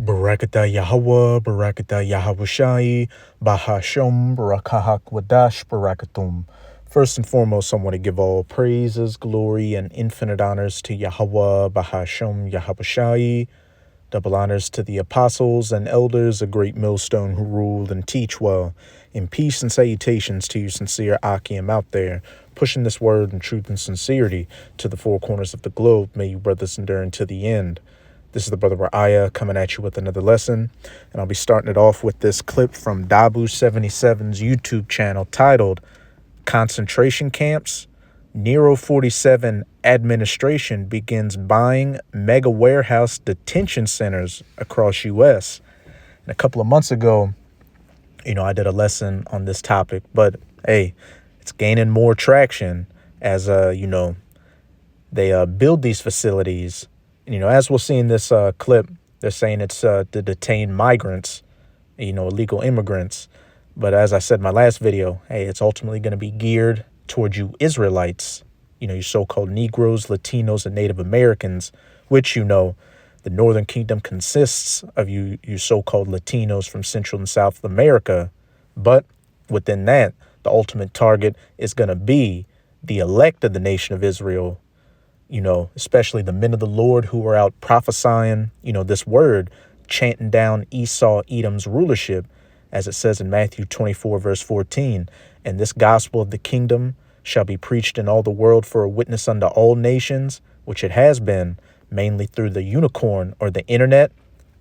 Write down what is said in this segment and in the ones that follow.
Barakatah Yahweh, Barakatah Yahawashi, Bahasham, Barakahak Wadash, Barakatum. First and foremost, I want to give all praises, glory, and infinite honors to Yahweh, Bahasham, Yahawashi. Double honors to the apostles and elders, a great millstone who rule and teach well. In peace and salutations to you sincere Akim out there, pushing this word in truth and sincerity to the four corners of the globe. May you brothers endure unto the end. This is the brother Ra'aya coming at you with another lesson, and I'll be starting it off with this clip from Dabu77's YouTube channel titled Concentration Camps. Nero 47 administration begins buying mega warehouse detention centers across U.S. And a couple of months ago, I did a lesson on this topic, but hey, it's gaining more traction as, they build these facilities. And, as we'll see in this clip, they're saying it's to detain migrants, illegal immigrants. But as I said in my last video, hey, it's ultimately going to be geared towards you Israelites, your so-called Negroes, Latinos, and Native Americans, which, the Northern Kingdom consists of you so-called Latinos from Central and South America. But within that, the ultimate target is going to be the elect of the nation of Israel, especially the men of the Lord who are out prophesying, this word, chanting down Esau, Edom's rulership, as it says in Matthew 24, verse 14. And this gospel of the kingdom shall be preached in all the world for a witness unto all nations, which it has been, mainly through the unicorn or the internet,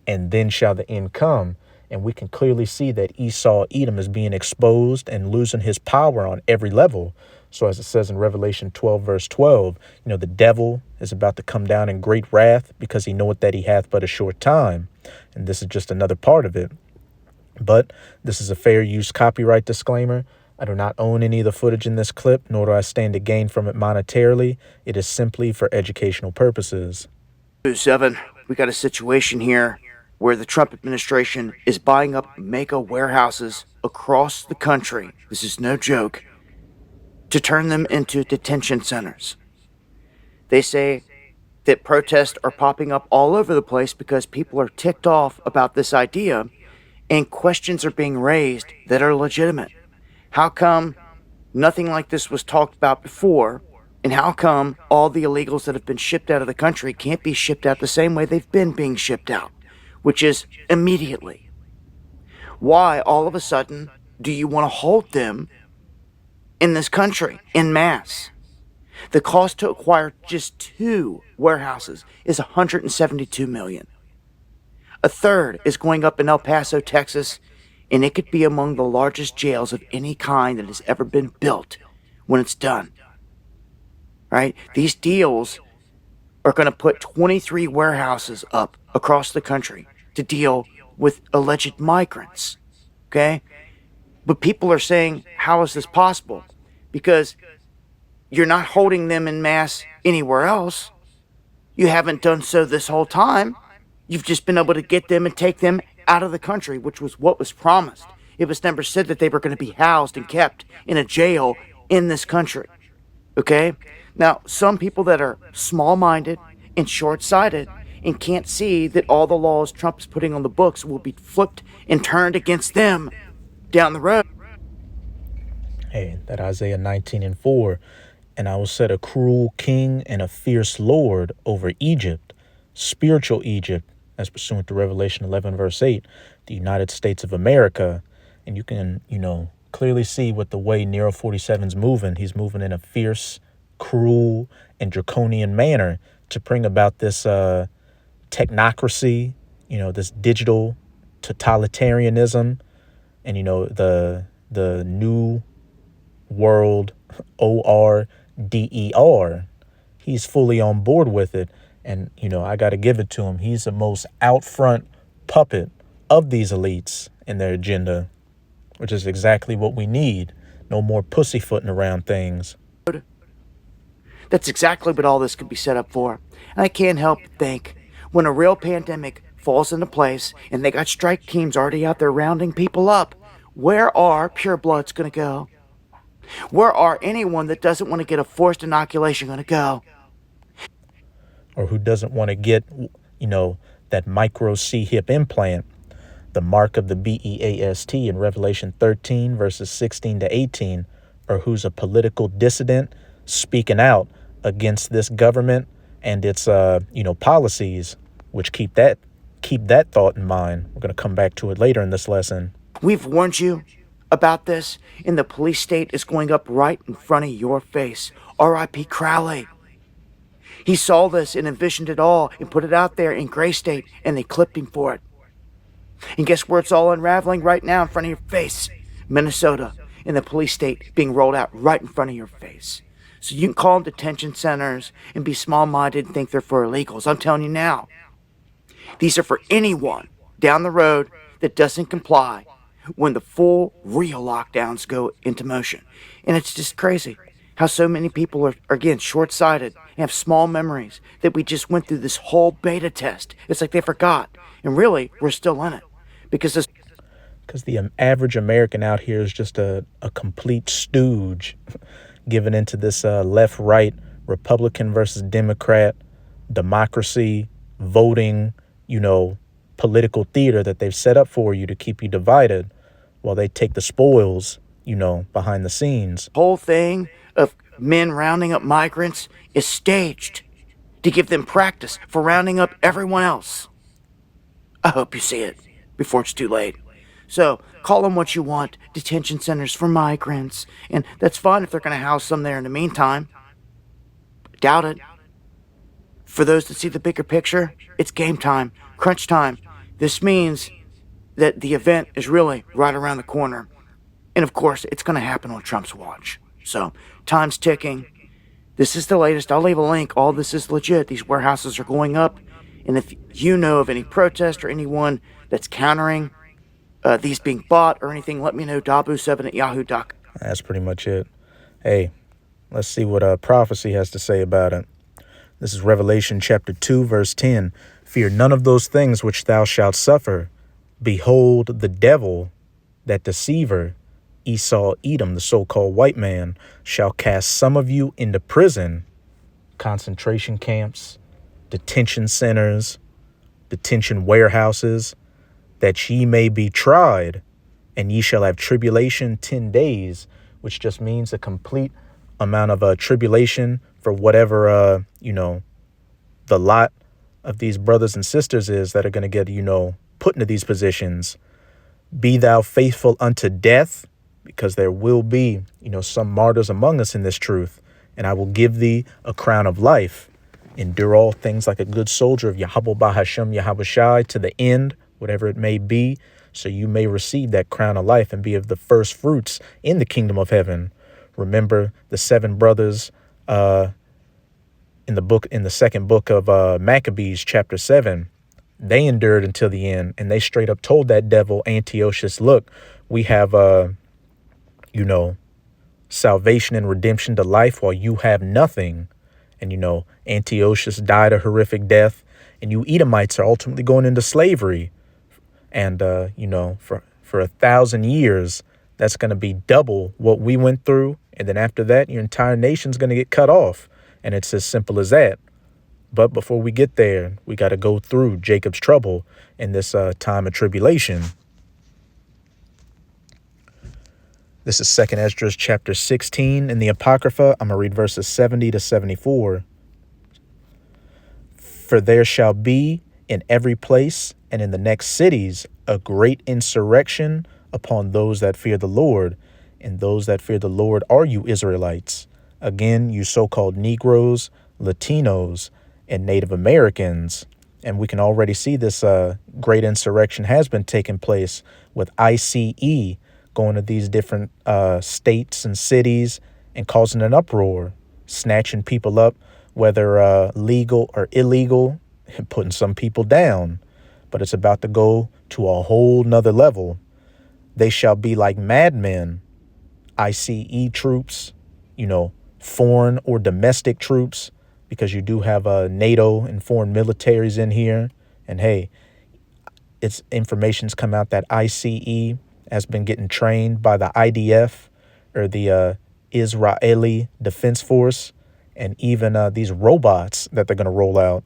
and then shall the end come. And we can clearly see that Esau, Edom is being exposed and losing his power on every level. So as it says in Revelation 12, verse 12, the devil is about to come down in great wrath because he knoweth that he hath but a short time. And this is just another part of it. But this is a fair use copyright disclaimer. I do not own any of the footage in this clip, nor do I stand to gain from it monetarily. It is simply for educational purposes. 7, we got a situation here where the Trump administration is buying up mega warehouses across the country. This is no joke. To turn them into detention centers. They say that protests are popping up all over the place because people are ticked off about this idea and questions are being raised that are legitimate. How come nothing like this was talked about before? And how come all the illegals that have been shipped out of the country can't be shipped out the same way they've been being shipped out, which is immediately? Why all of a sudden do you want to hold them in this country en masse? The cost to acquire just 2 warehouses is $172 million. A third is going up in El Paso, Texas, and it could be among the largest jails of any kind that has ever been built when it's done. Right? These deals are going to put 23 warehouses up across the country to deal with alleged migrants. Okay? But people are saying, how is this possible? Because you're not holding them in mass anywhere else. You haven't done so this whole time. You've just been able to get them and take them out of the country, which was what was promised. It was never said that they were going to be housed and kept in a jail in this country. Okay? Now, some people that are small-minded and short-sighted and can't see that all the laws Trump is putting on the books will be flipped and turned against them down the road. Hey, that Isaiah 19:4. And I will set a cruel king and a fierce lord over Egypt, spiritual Egypt, as pursuant to Revelation 11, verse 8, the United States of America. And you can, clearly see with the way Nero 47's moving. He's moving in a fierce, cruel, and draconian manner to bring about this technocracy, this digital totalitarianism, and, the new world ORDER. He's fully on board with it. And, I got to give it to him. He's the most out front puppet of these elites and their agenda, which is exactly what we need. No more pussyfooting around things. That's exactly what all this could be set up for. And I can't help but think, when a real pandemic falls into place and they got strike teams already out there rounding people up, where are purebloods going to go? Where are anyone that doesn't want to get a forced inoculation going to go? Or who doesn't want to get, that micro C-hip implant, the mark of the beast in Revelation 13, verses 16 to 18, or who's a political dissident speaking out against this government and its, policies, which keep that thought in mind. We're going to come back to it later in this lesson. We've warned you about this, and the police state is going up right in front of your face. R.I.P. Crowley. He saw this and envisioned it all and put it out there in Gray State, and they clipped him for it. And guess where it's all unraveling right now in front of your face? Minnesota, and the police state being rolled out right in front of your face. So you can call them detention centers and be small-minded and think they're for illegals. I'm telling you now. These are for anyone down the road that doesn't comply when the full, real lockdowns go into motion. And it's just crazy how so many people are again, short-sighted and have small memories that we just went through this whole beta test. It's like they forgot. And really, we're still in it. Because the average American out here is just a complete stooge given into this left-right, Republican versus Democrat, democracy, voting, political theater that they've set up for you to keep you divided while they take the spoils, behind the scenes. Whole thing of men rounding up migrants is staged to give them practice for rounding up everyone else. I hope you see it before it's too late. So call them what you want, detention centers for migrants, and that's fine if they're going to house them there in the meantime. Doubt it. For those that see the bigger picture, it's game time, crunch time. This means that the event is really right around the corner. And of course, it's going to happen on Trump's watch. So, time's ticking. This is the latest. I'll leave a link. All this is legit. These warehouses are going up. And if you know of any protest or anyone that's countering these being bought or anything, let me know. Dabu7@yahoo.com. That's pretty much it. Hey, let's see what prophecy has to say about it. This is Revelation chapter 2, verse 10. Fear none of those things which thou shalt suffer. Behold, the devil, that deceiver, Esau Edom, the so-called white man, shall cast some of you into prison, concentration camps, detention centers, detention warehouses, that ye may be tried, and ye shall have tribulation 10 days, which just means a complete amount of tribulation for whatever, the lot of these brothers and sisters is that are going to get, put into these positions. Be thou faithful unto death, because there will be, some martyrs among us in this truth. And I will give thee a crown of life. Endure all things like a good soldier of Yahweh Bahashem Yahabushai to the end, whatever it may be, so you may receive that crown of life and be of the first fruits in the kingdom of heaven. Remember the 7 brothers in the second book of Maccabees, chapter 7. They endured until the end, and they straight up told that devil Antiochus, look, we have salvation and redemption to life while you have nothing. And Antiochus died a horrific death, and you Edomites are ultimately going into slavery. And for 1,000 years, that's going to be double what we went through. And then after that, your entire nation's going to get cut off. And it's as simple as that. But before we get there, we got to go through Jacob's trouble in this time of tribulation. This is 2 Esdras chapter 16 in the Apocrypha. I'm going to read verses 70 to 74. For there shall be in every place and in the next cities a great insurrection upon those that fear the Lord. And those that fear the Lord are you Israelites. Again, you so-called Negroes, Latinos, and Native Americans. And we can already see this great insurrection has been taking place with ICE going to these different states and cities and causing an uproar, snatching people up, whether legal or illegal, and putting some people down. But it's about to go to a whole nother level. They shall be like madmen, ICE troops, foreign or domestic troops, because you do have NATO and foreign militaries in here. And hey, it's information's come out that ICE has been getting trained by the IDF, or the Israeli Defense Force, and even these robots that they're going to roll out.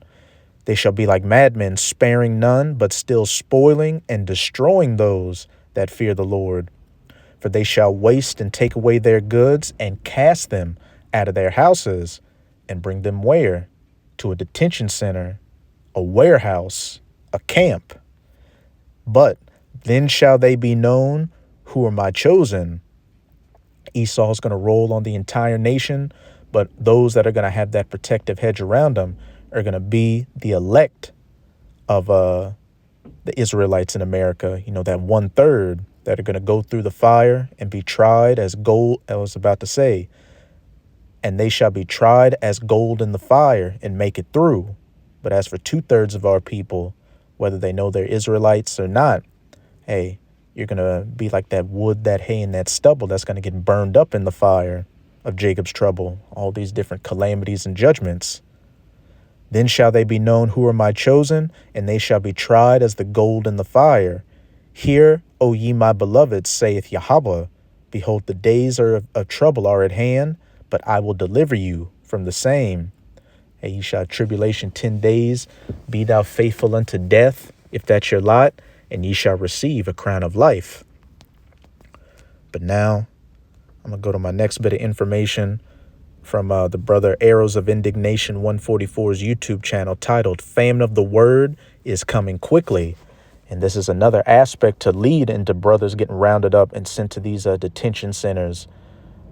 They shall be like madmen, sparing none, but still spoiling and destroying those that fear the Lord. For they shall waste and take away their goods and cast them out of their houses and bring them where? To a detention center, a warehouse, a camp. But then shall they be known who are my chosen. Esau's going to roll on the entire nation, but those that are going to have that protective hedge around them are going to be the elect of the Israelites in America. You know, that 1/3 that are going to go through the fire and be tried as gold. I was about to say, and they shall be tried as gold in the fire and make it through. But as for 2/3 of our people, whether they know they're Israelites or not, hey, you're going to be like that wood, that hay, and that stubble that's going to get burned up in the fire of Jacob's trouble, all these different calamities and judgments. Then shall they be known who are my chosen, and they shall be tried as the gold in the fire. Hear, O ye my beloved, saith Yahweh, behold, the days of trouble are at hand, but I will deliver you from the same. And ye shall have tribulation 10 days. Be thou faithful unto death, if that's your lot, and ye shall receive a crown of life. But now, I'm going to go to my next bit of information from the brother Arrows of Indignation 144's YouTube channel, titled Famine of the Word is Coming Quickly. And this is another aspect to lead into brothers getting rounded up and sent to these detention centers,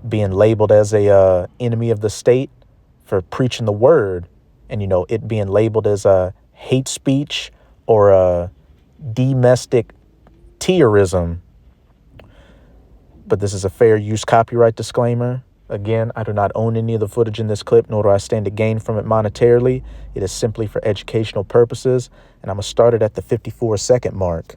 being labeled as a enemy of the state for preaching the word, and, you know, it being labeled as a hate speech or a domestic terrorism. But this is a fair use copyright disclaimer. Again, I do not own any of the footage in this clip, nor do I stand to gain from it monetarily. It is simply for educational purposes, and I'm going to start it at the 54-second mark.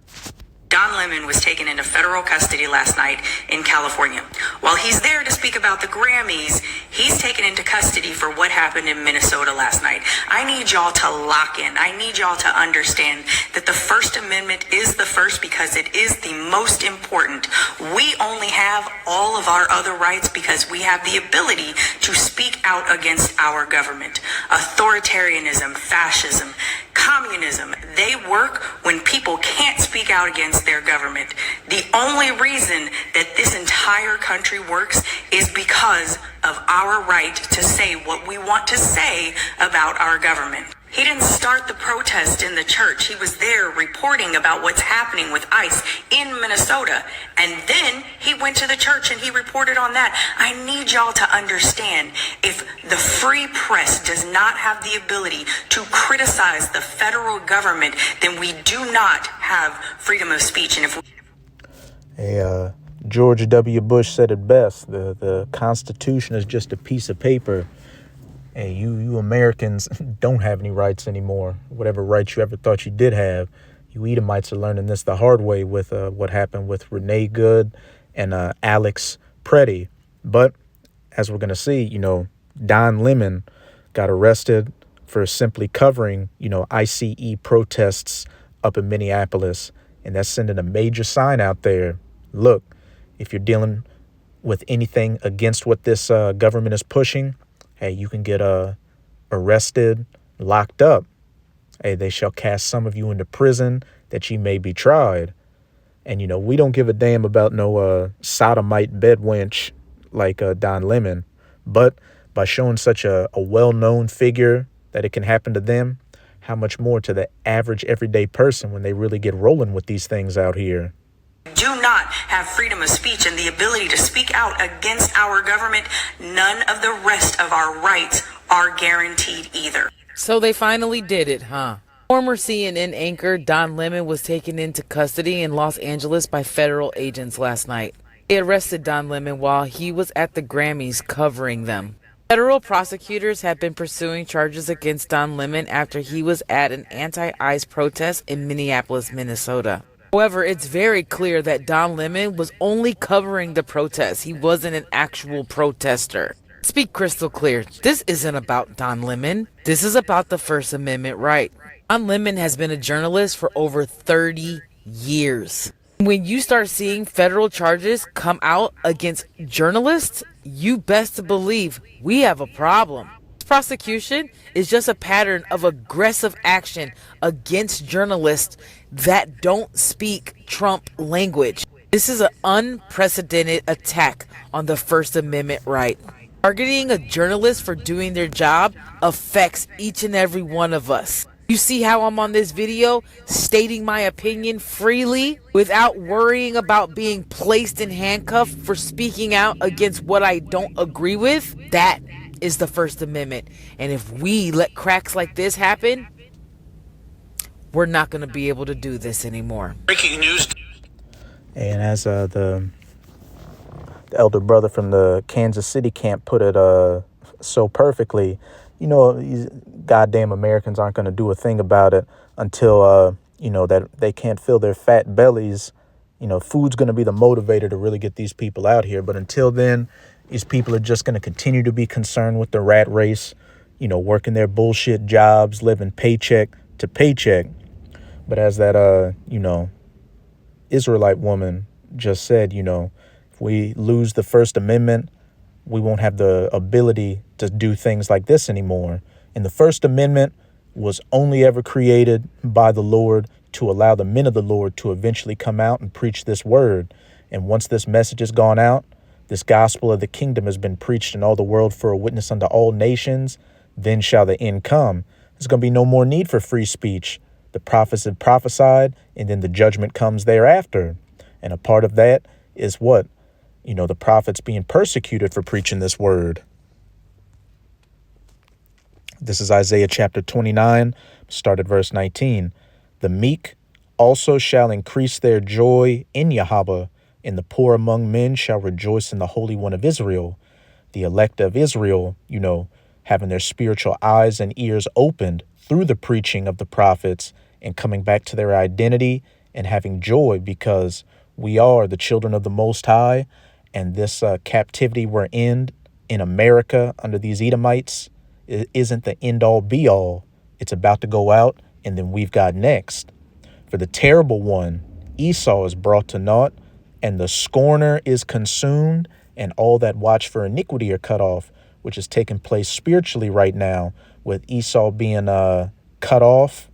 Don Lemon was taken into federal custody last night in California. While he's there to speak about the Grammys, he's taken into custody for what happened in Minnesota last night. I need y'all to lock in. I need y'all to understand that the First Amendment is the first because it is the most important. We only have all of our other rights because we have the ability to speak out against our government. Authoritarianism, fascism, communism, they work when people can't speak out against their government. The only reason that this entire country works is because of our right to say what we want to say about our government. He didn't start the protest in the church. He was there reporting about what's happening with ICE in Minnesota. And then he went to the church and he reported on that. I need y'all to understand, if the free press does not have the ability to criticize the federal government, then we do not have freedom of speech. And if Hey, George W. Bush said it best. The Constitution is just a piece of paper. Hey, you Americans don't have any rights anymore. Whatever rights you ever thought you did have, you Edomites are learning this the hard way with what happened with Renee Good and Alex Preddy. But as we're going to see, you know, Don Lemon got arrested for simply covering, you know, ICE protests up in Minneapolis. And that's sending a major sign out there. Look, if you're dealing with anything against what this government is pushing, hey, you can get arrested, locked up. Hey, they shall cast some of you into prison that ye may be tried. And, you know, we don't give a damn about no sodomite bedwench like Don Lemon. But by showing such a well-known figure that it can happen to them, how much more to the average everyday person when they really get rolling with these things out here? do not have freedom of speech and the ability to speak out against our government, none of the rest of our rights are guaranteed either. So they finally did it, huh? Former CNN anchor Don Lemon was taken into custody in Los Angeles by federal agents last night. They arrested Don Lemon while he was at the Grammys covering them. Federal prosecutors have been pursuing charges against Don Lemon after he was at an anti-ICE protest in Minneapolis, Minnesota. However, it's very clear that Don Lemon was only covering the protest. He wasn't an actual protester. Speak crystal clear. This isn't about Don Lemon. This is about the First Amendment right. Don Lemon has been a journalist for over 30 years. When you start seeing federal charges come out against journalists, you best to believe we have a problem. prosecution is just a pattern of aggressive action against journalists that don't speak Trump language. This is an unprecedented attack on the First Amendment right. Targeting a journalist for doing their job affects each and every one of us. You see how I'm on this video stating my opinion freely without worrying about being placed in handcuffs for speaking out against what I don't agree with? That is the First Amendment. And if we let cracks like this happen, we're not going to be able to do this anymore. Breaking news. And as the elder brother from the Kansas City camp put it so perfectly, these goddamn Americans aren't going to do a thing about it until, that they can't fill their fat bellies. Food's going to be the motivator to really get these people out here. But until then, these people are just going to continue to be concerned with the rat race, working their bullshit jobs, living paycheck to paycheck. But as that, Israelite woman just said, if we lose the First Amendment, we won't have the ability to do things like this anymore. And the First Amendment was only ever created by the Lord to allow the men of the Lord to eventually come out and preach this word. And once this message has gone out, this gospel of the kingdom has been preached in all the world for a witness unto all nations, then shall the end come. There's going to be no more need for free speech. The prophets have prophesied, and then the judgment comes thereafter. And a part of that is what? The prophets being persecuted for preaching this word. This is Isaiah chapter 29, start at verse 19. The meek also shall increase their joy in Yahweh, and the poor among men shall rejoice in the Holy One of Israel. The elect of Israel, having their spiritual eyes and ears opened through the preaching of the prophets and coming back to their identity and having joy because we are the children of the Most High. And this captivity we're in America under these Edomites isn't the end all be all. It's about to go out, and then we've got next. For the terrible one, Esau is brought to naught, and the scorner is consumed, and all that watch for iniquity are cut off, which is taking place spiritually right now, with Esau being cut off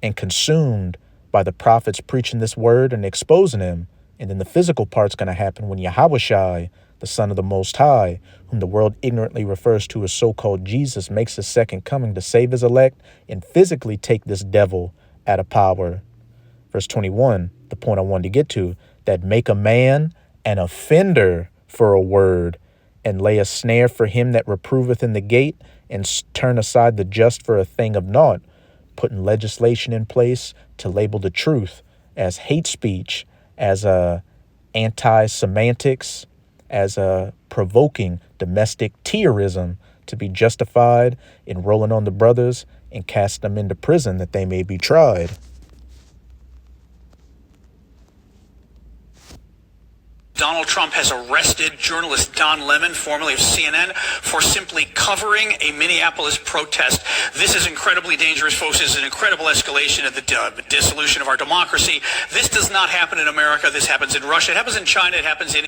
and consumed by the prophets preaching this word and exposing him. And then the physical part's going to happen when Yahushai, the Son of the Most High, whom the world ignorantly refers to as so-called Jesus, makes his second coming to save his elect and physically take this devil out of power. Verse 21, the point I wanted to get to, that make a man an offender for a word, and lay a snare for him that reproveth in the gate, and turn aside the just for a thing of naught, putting legislation in place to label the truth as hate speech, as anti-semantics, as provoking domestic terrorism, to be justified in rolling on the brothers and cast them into prison that they may be tried. Donald Trump has arrested journalist Don Lemon, formerly of CNN, for simply covering a Minneapolis protest. This is incredibly dangerous, folks. This is an incredible escalation of the dissolution of our democracy. This does not happen in America. This happens in Russia. It happens in China. It happens in...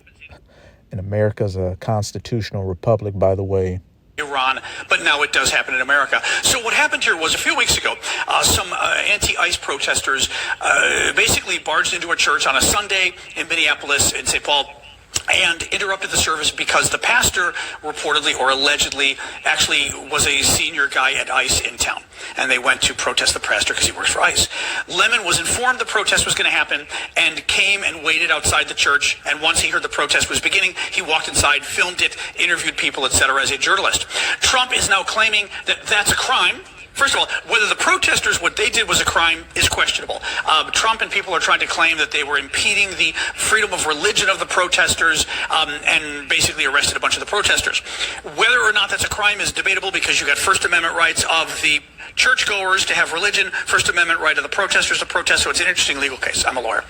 And America's a constitutional republic, by the way. Iran, but now it does happen in America. So what happened here was a few weeks ago, some anti-ICE protesters basically barged into a church on a Sunday in Minneapolis, in St. Paul, and interrupted the service because the pastor reportedly or allegedly actually was a senior guy at ICE in town. And they went to protest the pastor because he works for ICE. Lemon was informed the protest was going to happen and came and waited outside the church. And once he heard the protest was beginning, he walked inside, filmed it, interviewed people, etc. as a journalist. Trump is now claiming that that's a crime. First of all, whether the protesters, what they did was a crime, is questionable. Trump and people are trying to claim that they were impeding the freedom of religion of the protesters and basically arrested a bunch of the protesters. Whether or not that's a crime is debatable because you got First Amendment rights of the churchgoers to have religion, First Amendment right of the protesters to protest, so it's an interesting legal case. I'm a lawyer.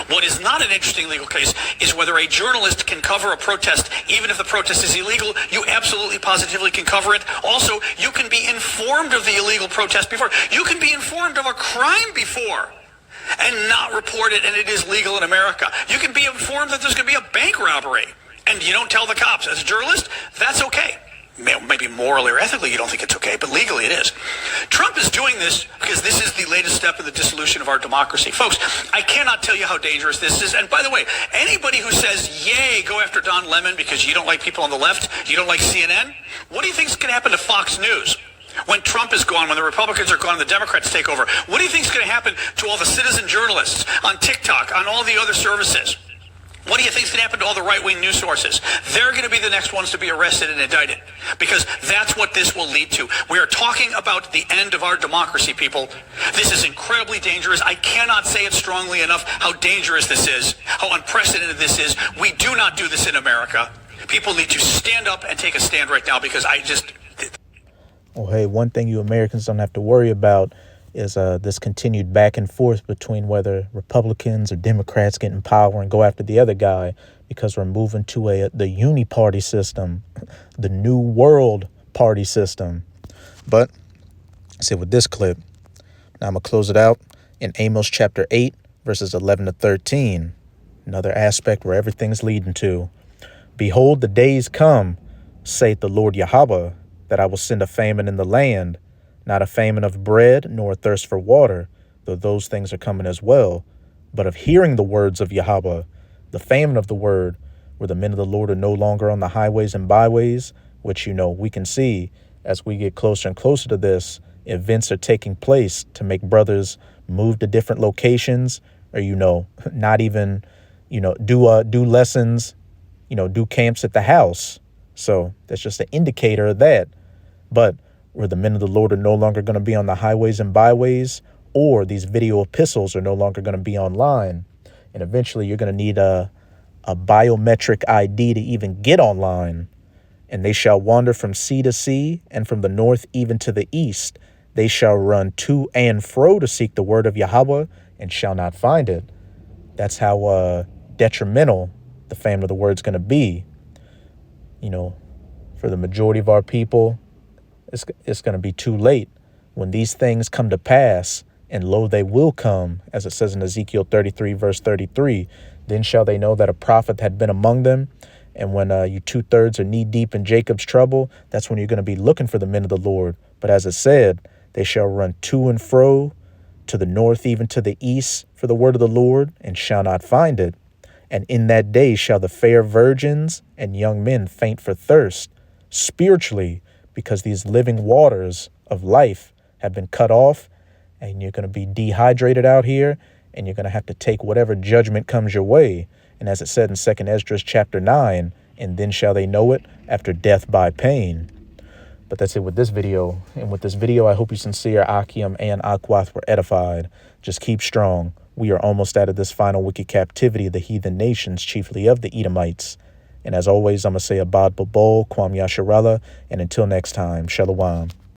What is not an interesting legal case is whether a journalist can cover a protest, even if the protest is illegal. You absolutely positively can cover it. Also, you can be informed of the illegal protest before. You can be informed of a crime before and not report it, and it is legal in America. You can be informed that there's going to be a bank robbery, and you don't tell the cops. As a journalist, that's okay. maybe morally or ethically you don't think it's okay, but legally it is. Trump is doing this because this is the latest step in the dissolution of our democracy. Folks, I cannot tell you how dangerous this is. And by the way, anybody who says, yay, go after Don Lemon because you don't like people on the left, you don't like CNN, what do you think is going to happen to Fox News? When Trump is gone, when the Republicans are gone, the Democrats take over, what do you think is going to happen to all the citizen journalists on TikTok, on all the other services? What do you think is going to happen to all the right-wing news sources? They're going to be the next ones to be arrested and indicted because that's what this will lead to. We are talking about the end of our democracy, people. This is incredibly dangerous. I cannot say it strongly enough how dangerous this is, how unprecedented this is. We do not do this in America. People need to stand up and take a stand right now because Well, hey, one thing you Americans don't have to worry about is this continued back and forth between whether Republicans or Democrats get in power and go after the other guy, because we're moving to the uni-party system, the new world party system. But see, with this clip, now I'm going to close it out in Amos chapter 8, verses 11 to 13. Another aspect where everything's leading to. Behold, the days come, saith the Lord Yahweh, that I will send a famine in the land, not a famine of bread, nor a thirst for water, though those things are coming as well, but of hearing the words of Yahweh, the famine of the word, where the men of the Lord are no longer on the highways and byways, which, we can see as we get closer and closer to this, events are taking place to make brothers move to different locations, or, not even, do lessons, do camps at the house. So that's just an indicator of that. But where the men of the Lord are no longer going to be on the highways and byways, or these video epistles are no longer going to be online. And eventually you're going to need a biometric ID to even get online. And they shall wander from sea to sea, and from the north even to the east. They shall run to and fro to seek the word of Yahweh, and shall not find it. That's how detrimental the famine of the word's going to be. For the majority of our people, it's going to be too late. When these things come to pass, and lo, they will come, as it says in Ezekiel 33, verse 33, then shall they know that a prophet had been among them. And when you 2/3 are knee deep in Jacob's trouble, that's when you're going to be looking for the men of the Lord. But as it said, they shall run to and fro, to the north, even to the east, for the word of the Lord, and shall not find it. And in that day shall the fair virgins and young men faint for thirst, spiritually, because these living waters of life have been cut off, and you're going to be dehydrated out here, and you're going to have to take whatever judgment comes your way. And as it said in 2 Esdras chapter 9, and then shall they know it after death by pain. But that's it with this video. And with this video, I hope you sincere, Akim and Akwath, were edified. Just keep strong. We are almost out of this final wicked captivity of the heathen nations, chiefly of the Edomites. And as always, I'm going to say Abad Babol, Kwam Yasharallah, and until next time, Shalom.